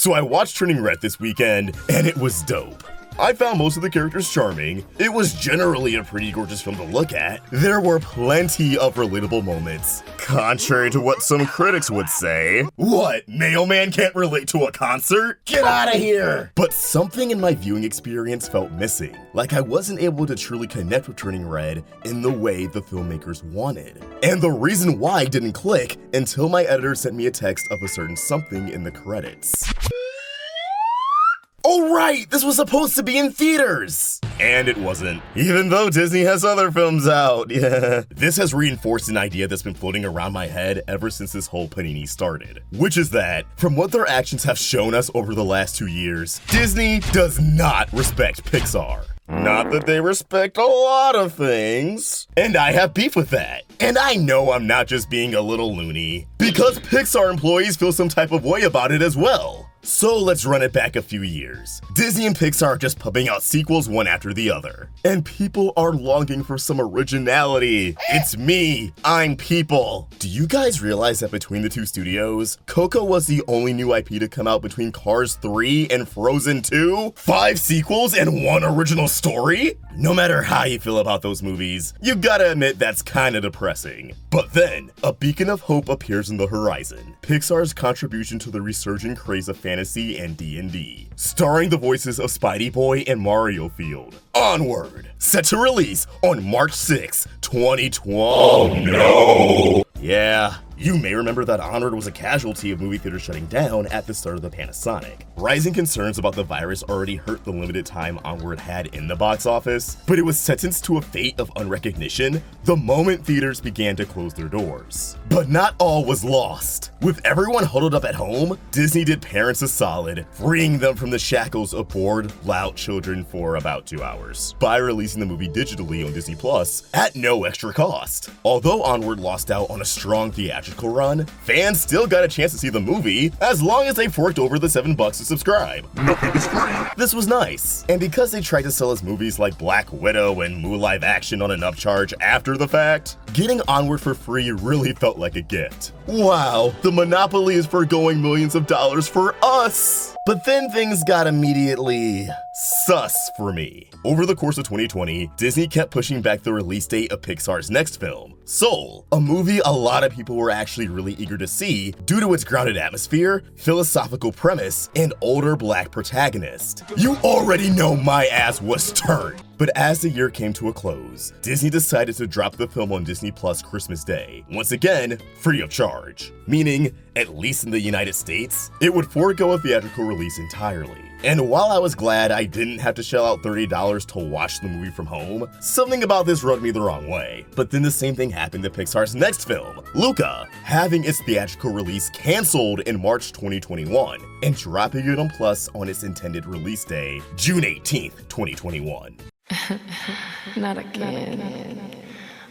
So I watched Turning Red this weekend, and it was dope. I found most of the characters charming. It was generally a pretty gorgeous film to look at. There were plenty of relatable moments, contrary to what some critics would say. What, Mailman can't relate to a concert? Get out of here! But something in my viewing experience felt missing, like I wasn't able to truly connect with Turning Red in the way the filmmakers wanted. And the reason why didn't click until my editor sent me a text of a certain something in the credits. Oh right, this was supposed to be in theaters! And it wasn't, even though Disney has other films out, yeah. This has reinforced an idea that's been floating around my head ever since this whole panini started, which is that, from what their actions have shown us over the last 2 years, Disney does not respect Pixar. Not that they respect a lot of things. And I have beef with that. And I know I'm not just being a little loony, because Pixar employees feel some type of way about it as well. So let's run it back a few years. Disney and Pixar are just pumping out sequels one after the other. And people are longing for some originality. It's me, I'm people. Do you guys realize that between the two studios, Coco was the only new IP to come out between Cars 3 and Frozen 2? 5 sequels and 1 original story? No matter how you feel about those movies, you gotta admit that's kinda depressing. But then, a beacon of hope appears in the horizon. Pixar's contribution to the resurgent craze of fantasy and D&D, starring the voices of Spidey Boy and Mario Field. Onward! Set to release on March 6, 2020. Oh no! Yeah, you may remember that Onward was a casualty of movie theaters shutting down at the start of the Panasonic. Rising concerns about the virus already hurt the limited time Onward had in the box office, but it was sentenced to a fate of unrecognition the moment theaters began to close their doors. But not all was lost. With everyone huddled up at home, Disney did parents a solid, freeing them from the shackles of bored, loud children for about 2 hours, by releasing the movie digitally on Disney Plus at no extra cost. Although Onward lost out on a strong theatrical run, fans still got a chance to see the movie as long as they forked over the $7 to subscribe. Nothing is free. This was nice. And because they tried to sell us movies like Black Widow and Moo live action on an upcharge after the fact, getting Onward for free really felt like a gift. Wow, the monopoly is foregoing millions of dollars for us! But then things got immediately sus for me. Over the course of 2020, Disney kept pushing back the release date of Pixar's next film, Soul, a movie a lot of people were actually really eager to see due to its grounded atmosphere, philosophical premise, and older black protagonist. You already know my ass was turned. But as the year came to a close, Disney decided to drop the film on Disney Plus Christmas Day, once again, free of charge. Meaning, at least in the United States, it would forego a theatrical release entirely. And while I was glad I didn't have to shell out $30 to watch the movie from home, something about this rubbed me the wrong way. But then the same thing happened to Pixar's next film, Luca, having its theatrical release canceled in March 2021, and dropping it on Plus on its intended release day, June 18th, 2021. Not again.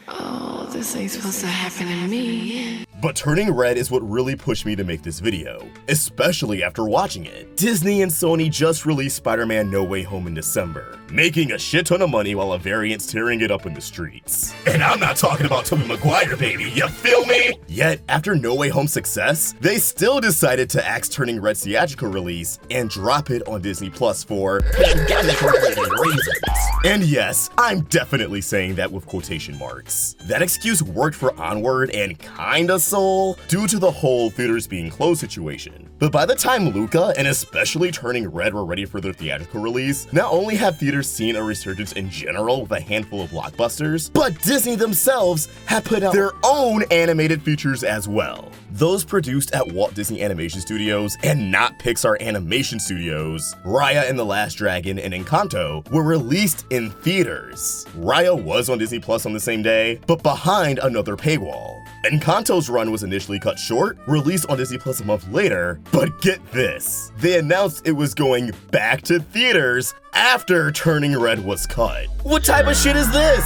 Oh, this ain't supposed to happen to me. But Turning Red is what really pushed me to make this video, especially after watching it. Disney and Sony just released Spider-Man No Way Home in December, making a shit ton of money while a variant's tearing it up in the streets. And I'm not talking about Tobey Maguire, baby, you feel me? Yet, after No Way Home's success, they still decided to axe Turning Red's theatrical release and drop it on Disney Plus for pandemic-related reasons. And yes, I'm definitely saying that with quotation marks. That excuse worked for Onward and kinda Soul due to the whole theaters being closed situation. But by the time Luca and especially Turning Red were ready for their theatrical release, not only have theaters seen a resurgence in general with a handful of blockbusters, but Disney themselves have put out their own animated features as well. Those produced at Walt Disney Animation Studios and not Pixar Animation Studios, Raya and the Last Dragon and Encanto were released in theaters. Raya was on Disney Plus on the same day, but behind another paywall. Encanto's run was initially cut short, released on Disney Plus a month later, but get this, they announced it was going back to theaters after Turning Red was cut. What type of shit is this?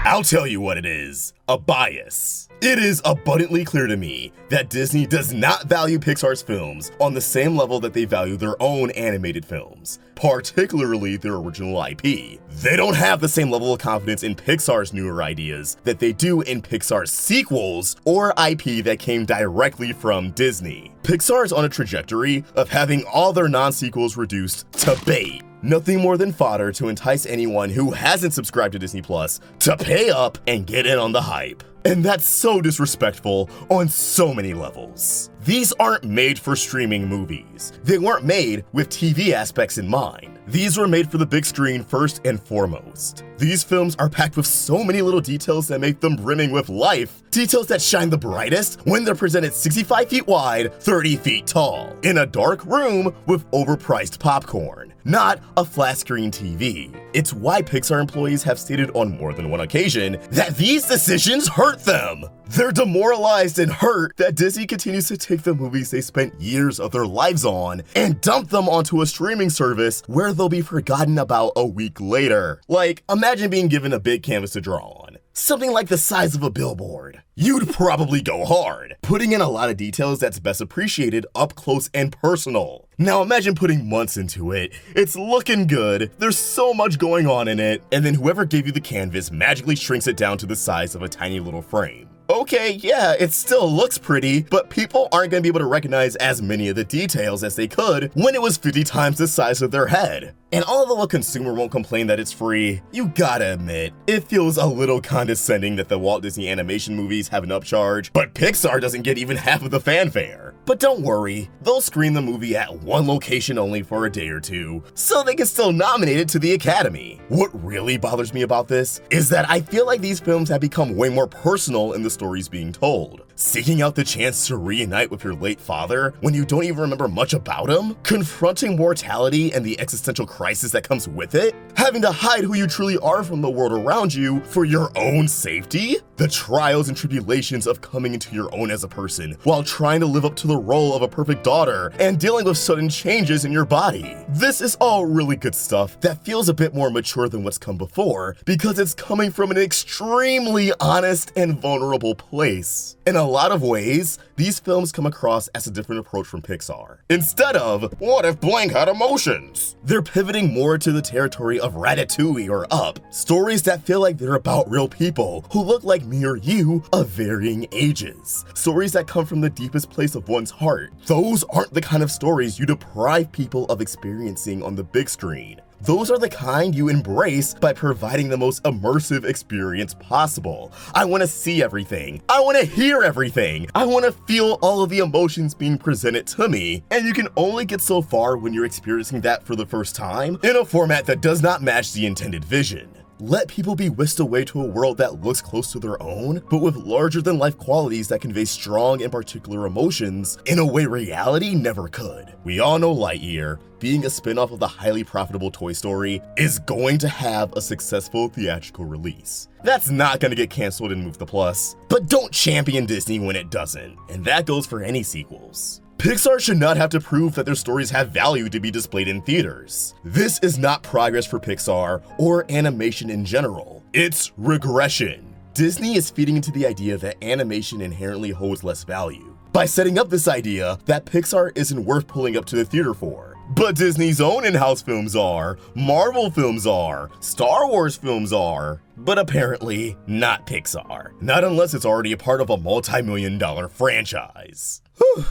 I'll tell you what it is, a bias. It is abundantly clear to me that Disney does not value Pixar's films on the same level that they value their own animated films, particularly their original IP. They don't have the same level of confidence in Pixar's newer ideas that they do in Pixar's sequels or IP that came directly from Disney. Pixar is on a trajectory of having all their non-sequels reduced to bait. Nothing more than fodder to entice anyone who hasn't subscribed to Disney Plus to pay up and get in on the hype. And that's so disrespectful on so many levels. These aren't made for streaming movies. They weren't made with TV aspects in mind. These were made for the big screen first and foremost. These films are packed with so many little details that make them brimming with life. Details that shine the brightest when they're presented 65 feet wide, 30 feet tall, in a dark room with overpriced popcorn, not a flat screen TV. It's why Pixar employees have stated on more than one occasion that these decisions hurt them. They're demoralized and hurt that Disney continues to take the movies they spent years of their lives on and dump them onto a streaming service where they'll be forgotten about a week later. Like, imagine being given a big canvas to draw on. Something like the size of a billboard. You'd probably go hard, putting in a lot of details that's best appreciated up close and personal. Now imagine putting months into it, it's looking good, there's so much going on in it, and then whoever gave you the canvas magically shrinks it down to the size of a tiny little frame. Okay, yeah, it still looks pretty, but people aren't gonna be able to recognize as many of the details as they could when it was 50 times the size of their head. And although a consumer won't complain that it's free, you gotta admit, it feels a little condescending that the Walt Disney animation movies have an upcharge, but Pixar doesn't get even half of the fanfare. But don't worry, they'll screen the movie at one location only for a day or two, so they can still nominate it to the Academy. What really bothers me about this is that I feel like these films have become way more personal in the stories being told. Seeking out the chance to reunite with your late father when you don't even remember much about him? Confronting mortality and the existential crisis that comes with it? Having to hide who you truly are from the world around you for your own safety? The trials and tribulations of coming into your own as a person while trying to live up to the role of a perfect daughter and dealing with sudden changes in your body. This is all really good stuff that feels a bit more mature than what's come before because it's coming from an extremely honest and vulnerable place. In a lot of ways, these films come across as a different approach from Pixar. Instead of, what if blank had emotions? They're pivoting more to the territory of Ratatouille or Up, stories that feel like they're about real people who look like me or you of varying ages. Stories that come from the deepest place of one's heart. Those aren't the kind of stories you deprive people of experiencing on the big screen. Those are the kind you embrace by providing the most immersive experience possible. I want to see everything. I want to hear everything. I want to feel all of the emotions being presented to me. And you can only get so far when you're experiencing that for the first time in a format that does not match the intended vision. Let people be whisked away to a world that looks close to their own, but with larger-than-life qualities that convey strong and particular emotions in a way reality never could. We all know Lightyear, being a spin-off of the highly profitable Toy Story, is going to have a successful theatrical release. That's not gonna get canceled and move to Plus, but don't champion Disney when it doesn't, and that goes for any sequels. Pixar should not have to prove that their stories have value to be displayed in theaters. This is not progress for Pixar or animation in general. It's regression. Disney is feeding into the idea that animation inherently holds less value by setting up this idea that Pixar isn't worth pulling up to the theater for. But Disney's own in-house films are, Marvel films are, Star Wars films are, but apparently not Pixar. Not unless it's already a part of a multi-million-dollar franchise. Whew.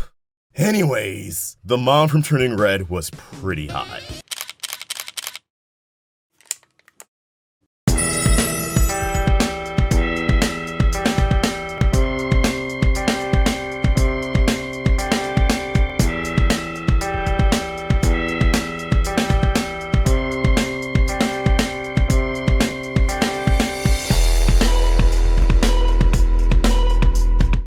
Anyways, the mom from Turning Red was pretty hot.